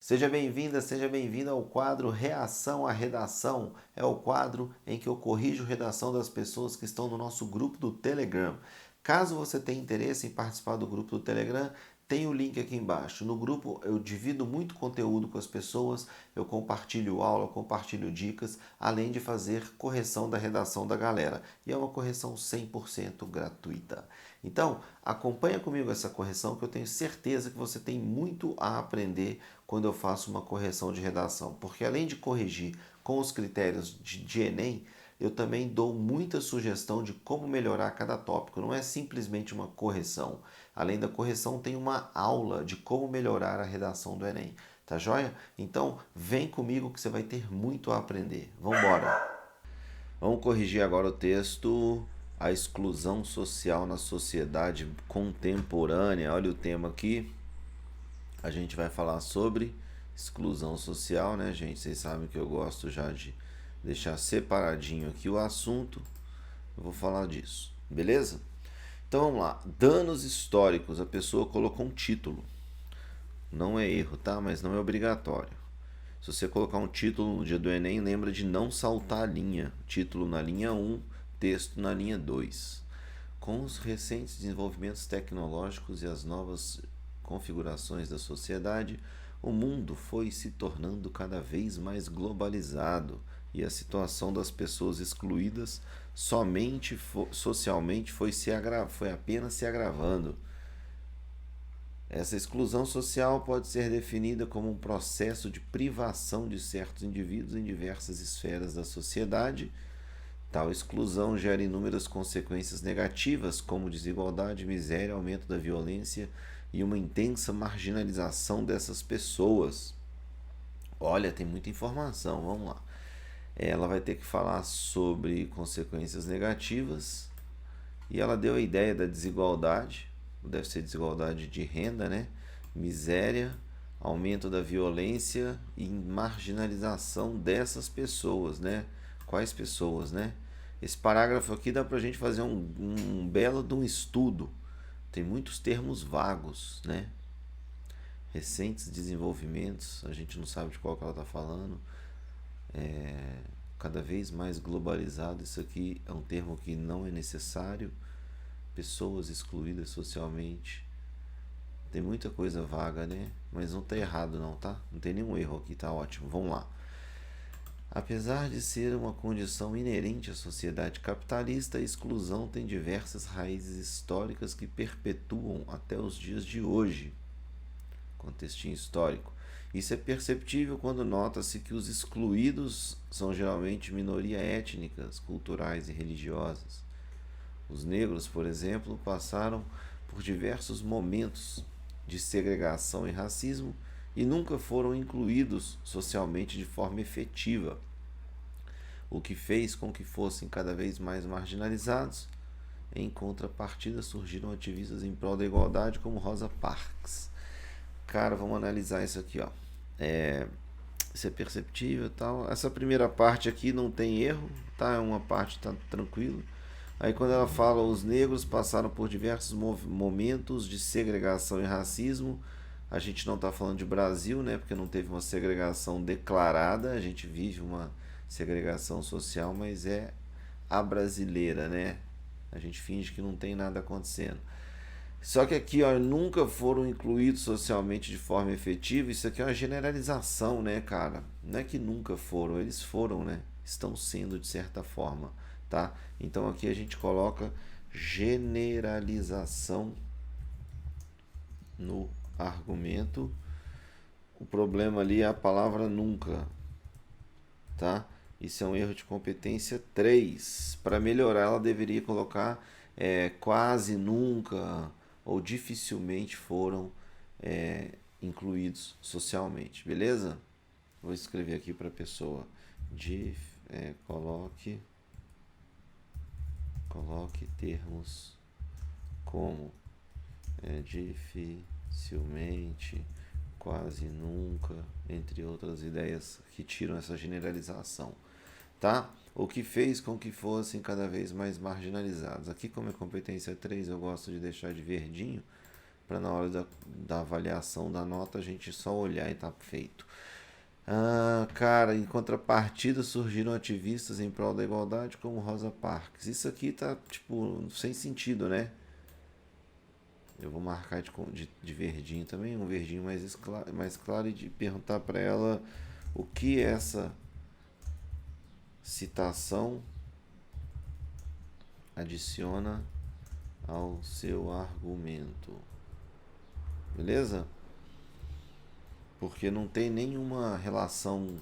Seja bem-vindo ao quadro Reação à Redação. É o quadro em que eu corrijo redação das pessoas que estão no nosso grupo do Telegram. Caso você tenha interesse em participar do grupo do Telegram, tem o link aqui embaixo. No grupo eu divido muito conteúdo com as pessoas, eu compartilho aula, compartilho dicas, além de fazer correção da redação da galera. E é uma correção 100% gratuita. Então, acompanha comigo essa correção que eu tenho certeza que você tem muito a aprender quando eu faço uma correção de redação. Porque além de corrigir com os critérios de Enem, eu também dou muita sugestão de como melhorar cada tópico. Não é simplesmente uma correção. Além da correção, tem uma aula de como melhorar a redação do Enem. Tá joia? Então, vem comigo que você vai ter muito a aprender. Vamos embora! Vamos corrigir agora o texto. A exclusão social na sociedade contemporânea. Olha o tema aqui. A gente vai falar sobre exclusão social, né, gente? Vocês sabem que eu gosto já de deixar separadinho aqui o assunto. Eu vou falar disso, beleza? Então vamos lá. Danos históricos. A pessoa colocou um título. Não é erro, tá? Mas não é obrigatório. Se você colocar um título no dia do Enem, lembra de não saltar a linha. Título na linha 1, texto na linha 2. Com os recentes desenvolvimentos tecnológicos e as novas configurações da sociedade, o mundo foi se tornando cada vez mais globalizado e a situação das pessoas excluídas socialmente foi apenas se agravando. Essa exclusão social pode ser definida como um processo de privação de certos indivíduos em diversas esferas da sociedade. Tal exclusão gera inúmeras consequências negativas, como desigualdade, miséria, aumento da violência e uma intensa marginalização dessas pessoas. Olha, tem muita informação, vamos lá. Ela vai ter que falar sobre consequências negativas e ela deu a ideia da desigualdade, deve ser desigualdade de renda, né? Miséria, aumento da violência e marginalização dessas pessoas, né? Quais pessoas, né? Esse parágrafo aqui dá pra gente fazer um belo de um estudo. Tem muitos termos vagos, né? Recentes desenvolvimentos, a gente não sabe de qual que ela está falando. Cada vez mais globalizado, isso aqui é um termo que não é necessário. Pessoas excluídas socialmente. Tem muita coisa vaga, né? Mas não está errado não, tá? Não tem nenhum erro aqui, tá ótimo. Vamos lá. Apesar de ser uma condição inerente à sociedade capitalista, a exclusão tem diversas raízes históricas que perpetuam até os dias de hoje. Contextinho histórico. Isso é perceptível quando nota-se que os excluídos são geralmente minorias étnicas, culturais e religiosas. Os negros, por exemplo, passaram por diversos momentos de segregação e racismo e nunca foram incluídos socialmente de forma efetiva, o que fez com que fossem cada vez mais marginalizados. Em contrapartida, surgiram ativistas em prol da igualdade como Rosa Parks. Cara, vamos analisar isso aqui, ó. Isso é perceptível e tal. Essa primeira parte aqui não tem erro, tá? É uma parte tá tranquilo. Aí quando ela fala os negros passaram por diversos momentos de segregação e racismo, a gente não está falando de Brasil, né? Porque não teve uma segregação declarada, a gente vive uma segregação social, mas é a brasileira, né? A gente finge que não tem nada acontecendo. Só que aqui, ó, nunca foram incluídos socialmente de forma efetiva. Isso aqui é uma generalização, né, cara? Não é que nunca foram, eles foram, né? Estão sendo de certa forma, tá? Então aqui a gente coloca generalização no argumento. O problema ali é a palavra nunca, tá? Isso é um erro de competência 3. Para melhorar, ela deveria colocar quase nunca ou dificilmente foram incluídos socialmente, beleza? Vou escrever aqui para a pessoa. Coloque termos como dificilmente, quase nunca, entre outras ideias que tiram essa generalização, tá? O que fez com que fossem cada vez mais marginalizados. Aqui, como é competência 3, eu gosto de deixar de verdinho, para na hora da avaliação da nota a gente só olhar e tá feito. Cara, em contrapartida surgiram ativistas em prol da igualdade como Rosa Parks. Isso aqui tá, tipo, sem sentido, né? Eu vou marcar de verdinho também, um verdinho mais claro, e de perguntar para ela o que essa citação adiciona ao seu argumento. Beleza? Porque não tem nenhuma relação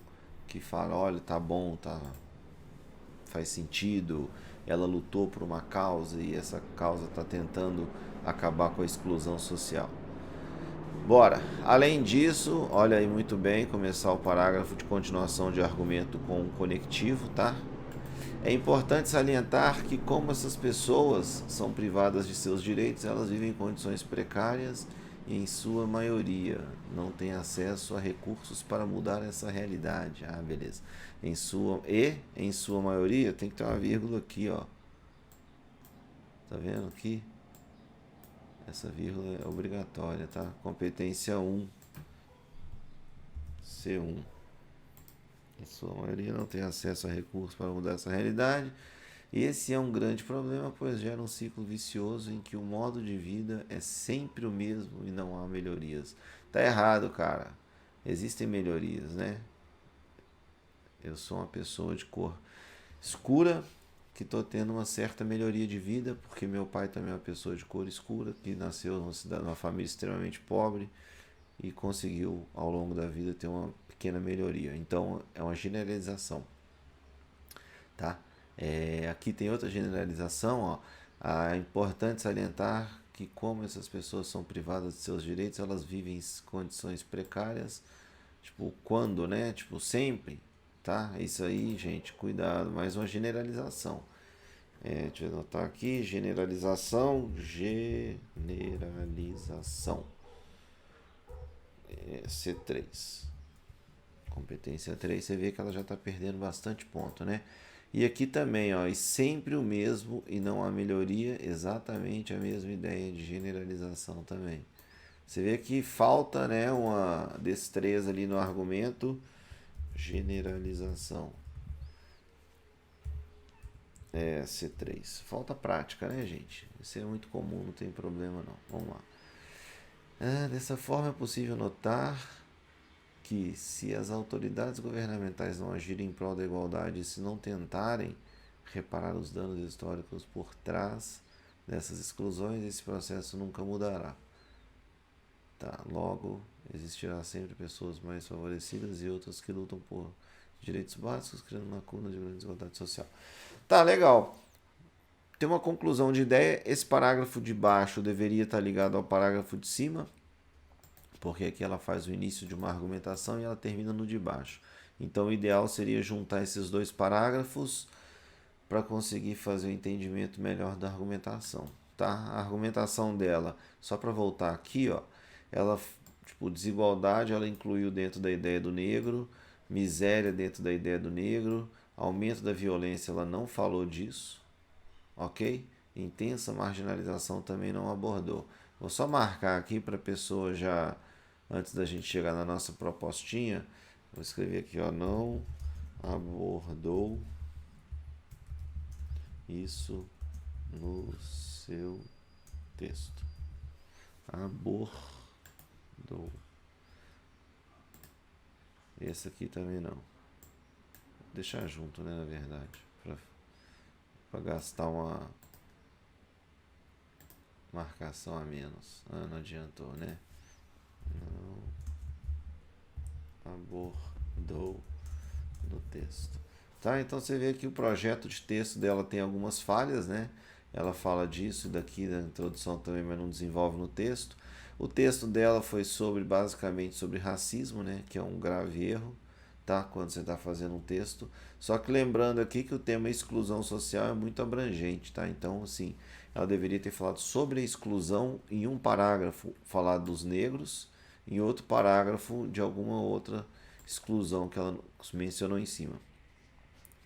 que fala, olha, tá bom, tá, faz sentido, ela lutou por uma causa e essa causa está tentando acabar com a exclusão social. Bora! Além disso, olha aí muito bem, começar o parágrafo de continuação de argumento com um conectivo, tá? É importante salientar que como essas pessoas são privadas de seus direitos, elas vivem em condições precárias e, em sua maioria, não têm acesso a recursos para mudar essa realidade. Beleza. Em sua maioria, tem que ter uma vírgula aqui, ó. Tá vendo aqui? Essa vírgula é obrigatória, tá? Competência 1, C1. Em sua maioria não tem acesso a recursos para mudar essa realidade. Esse é um grande problema, pois gera um ciclo vicioso em que o modo de vida é sempre o mesmo e não há melhorias. Tá errado, cara. Existem melhorias, né? Eu sou uma pessoa de cor escura que estou tendo uma certa melhoria de vida, porque meu pai também é uma pessoa de cor escura, que nasceu numa família extremamente pobre e conseguiu, ao longo da vida, ter uma pequena melhoria. Então, é uma generalização. Tá? Aqui tem outra generalização. Ó. É importante salientar que, como essas pessoas são privadas de seus direitos, elas vivem em condições precárias. Tipo, quando, né? Tipo, sempre. Tá? Isso aí, gente, cuidado. Mais uma generalização. Deixa eu anotar aqui. Generalização. C3. Competência 3, você vê que ela já está perdendo bastante ponto, né? E aqui também, ó, e sempre o mesmo e não há melhoria, exatamente a mesma ideia de generalização também. Você vê que falta, né, uma destreza ali no argumento. Generalização. C3. Falta prática, né, gente? Isso é muito comum, não tem problema não. Vamos lá. Dessa forma é possível notar que, se as autoridades governamentais não agirem em prol da igualdade e se não tentarem reparar os danos históricos por trás dessas exclusões, esse processo nunca mudará. Tá, logo, existirá sempre pessoas mais favorecidas e outras que lutam por direitos básicos, criando lacunas de grande desigualdade social. Tá, legal. Tem uma conclusão de ideia. Esse parágrafo de baixo deveria estar ligado ao parágrafo de cima, porque aqui ela faz o início de uma argumentação e ela termina no de baixo. Então, o ideal seria juntar esses dois parágrafos para conseguir fazer o entendimento melhor da argumentação. Tá? A argumentação dela, só para voltar aqui, ó, ela, tipo, desigualdade, ela incluiu dentro da ideia do negro, miséria dentro da ideia do negro, aumento da violência, ela não falou disso, ok? Intensa marginalização também não abordou. Vou só marcar aqui para a pessoa já, antes da gente chegar na nossa propostinha, vou escrever aqui, ó, não abordou isso no seu texto. Abordou. Esse aqui também não. Vou deixar junto, né, na verdade, para gastar uma marcação a menos. Não adiantou, né? Não abordou no texto. Tá? Então você vê que o projeto de texto dela tem algumas falhas, né? Ela fala disso daqui na introdução também, mas não desenvolve no texto. O texto dela foi basicamente sobre racismo, né? Que é um grave erro, tá? Quando você está fazendo um texto. Só que lembrando aqui que o tema exclusão social é muito abrangente, tá? Então, assim, ela deveria ter falado sobre a exclusão em um parágrafo, falar dos negros, em outro parágrafo de alguma outra exclusão que ela mencionou em cima.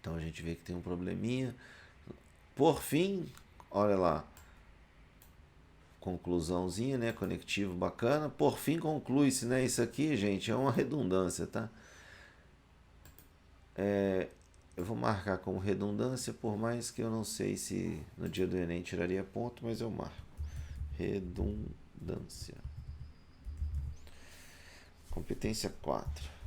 Então a gente vê que tem um probleminha. Por fim, olha lá. conclusãozinha, né? Conectivo bacana. Por fim, conclui-se, né? Isso aqui, gente, é uma redundância, tá? Eu vou marcar como redundância, por mais que eu não sei se no dia do Enem tiraria ponto, mas eu marco. Redundância. Competência 4.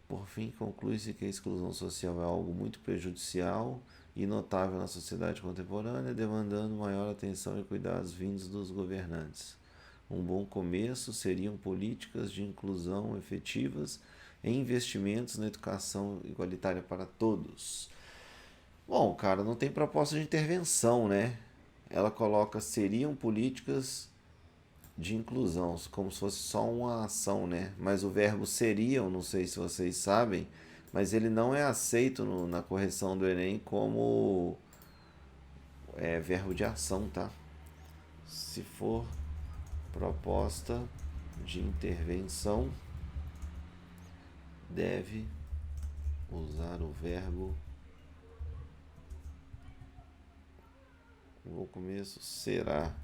Por fim, conclui-se que a exclusão social é algo muito prejudicial e notável na sociedade contemporânea, demandando maior atenção e cuidados vindos dos governantes. Um bom começo seriam políticas de inclusão efetivas e investimentos na educação igualitária para todos. Bom, cara, não tem proposta de intervenção, né? Ela coloca seriam políticas de inclusão, como se fosse só uma ação, né? Mas o verbo seriam, não sei se vocês sabem, mas ele não é aceito na correção do Enem como verbo de ação, tá? Se for proposta de intervenção, deve usar o verbo no começo será.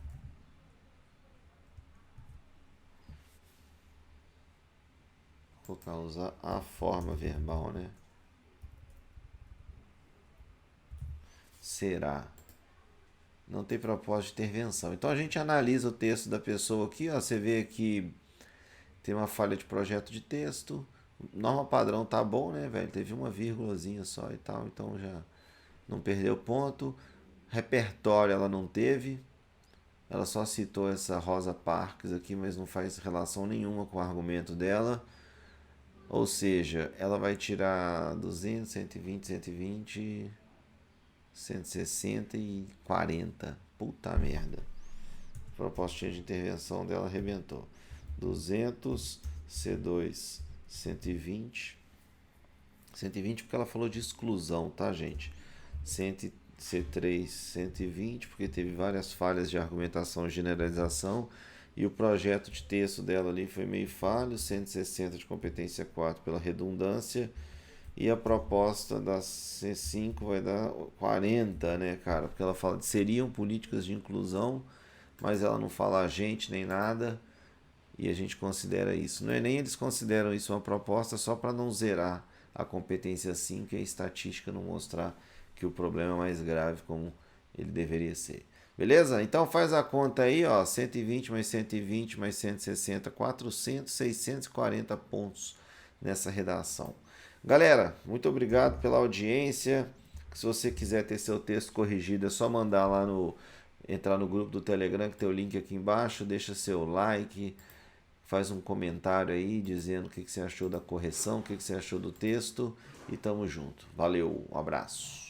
Vou usar a forma verbal, né? Será. Não tem propósito de intervenção. Então a gente analisa o texto da pessoa aqui, ó, você vê que tem uma falha de projeto de texto. Norma padrão tá bom, né, velho? Teve uma vírgulazinha só e tal, então já não perdeu ponto. Repertório ela não teve. Ela só citou essa Rosa Parks aqui, mas não faz relação nenhuma com o argumento dela. Ou seja, ela vai tirar 200, 120, 120, 160 e 40. Puta merda. A proposta de intervenção dela arrebentou. 200, C2, 120. 120 porque ela falou de exclusão, tá, gente? C3, 120 porque teve várias falhas de argumentação e generalização. E o projeto de texto dela ali foi meio falho, 160 de competência 4 pela redundância. E a proposta da C5 vai dar 40, né, cara? Porque ela fala de seriam políticas de inclusão, mas ela não fala agente nem nada. E a gente considera isso. No Enem eles consideram isso uma proposta só para não zerar a competência 5 e a estatística não mostrar que o problema é mais grave como ele deveria ser. Beleza? Então faz a conta aí, ó, 120 mais 120 mais 160, 400, 640 pontos nessa redação. Galera, muito obrigado pela audiência. Se você quiser ter seu texto corrigido, é só mandar lá entrar no grupo do Telegram, que tem o link aqui embaixo, deixa seu like, faz um comentário aí dizendo o que você achou da correção, o que você achou do texto e tamo junto. Valeu, um abraço.